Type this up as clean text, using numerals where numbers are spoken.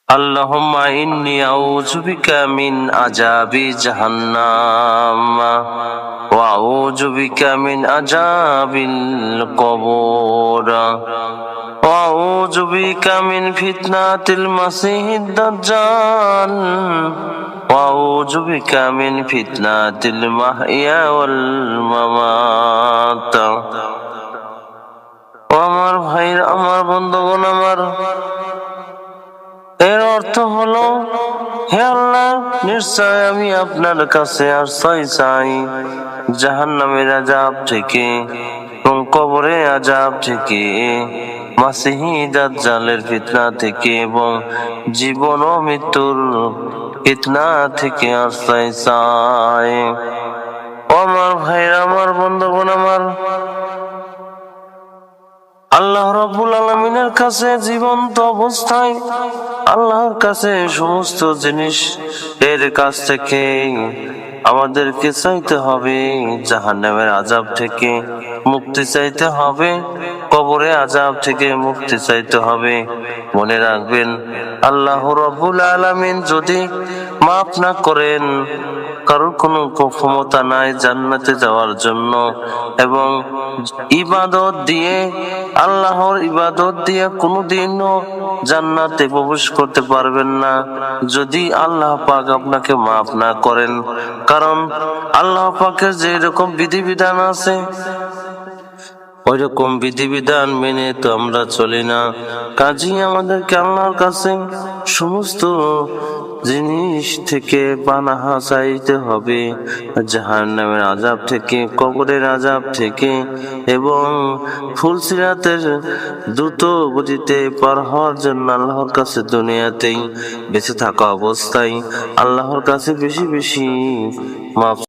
আল্লাহুম্মা ইন্নী আউযু বিকা মিন আযাবি জাহান্নাম ওয়া আউযু বিকা মিন আযাবিল কবর ওয়া আউযু বিকা মিন ফিতনাতিল মাসিহিদ দাজ্জাল ওয়া আউযু বিকা মিন ফিতনাতিল মাহইয়া ওয়াল মামাত। ও আমার ভাইরা, আমার বন্ধুগণ, আমার এর অর্থ হলো, হে আল্লাহ, নিশ্চয় আমি আপনার কাছে আশ্রয় চাই জাহান্নামের আযাব থেকে এবং কবরের আযাব থেকে, মাসিহি দাজ্জালের ফিতনা থেকে এবং জীবন ও মৃত্যুর ফিতনা থেকে আশ্রয় চাই। ও আমার ভাইরা, আমার বন্ধুগণ, আমার আল্লাহ রাব্বুল আলামিনের কাছে জীবন্ত অবস্থায় আল্লাহর কাছে সমস্ত জিনিস এর কাছ থেকে আমাদেরকে চাইতে হবে, জাহান্নামের আযাব থেকে মুক্তি চাইতে হবে, কবরের আযাব থেকে মুক্তি চাইতে হবে। মনে রাখবেন, আল্লাহ রাব্বুল আলামিন যদি মাফ না করেন, কারোর কোনো ক্ষমতা নাই জান্নাতে যাওয়ার জন্য। এবং ইবাদত দিয়ে, আল্লাহর ইবাদত দিয়ে কোনোদিনও জান্নাতে প্রবেশ করতে পারবেন না যদি আল্লাহ পাক আপনাকে মাফ না করেন। কারণ আল্লাহ পাকের যে রকম বিধিবিধান আছে, ওই রকম বিধিবিধান মেনে তো আমরা চলি না। কাজেই আমাদেরকে আল্লাহর কাছে সমস্ত জিনিস থেকে পানাহ চাইতে হবে, জাহান্নামের আযাব থেকে, কবরের আযাব থেকে এবং ফুলসিরাতের দ্রুত গতিতে পার হওয়ার জন্য আল্লাহর কাছে দুনিয়াতেই বেঁচে থাকা অবস্থায় আল্লাহর কাছে বেশি বেশি মাফ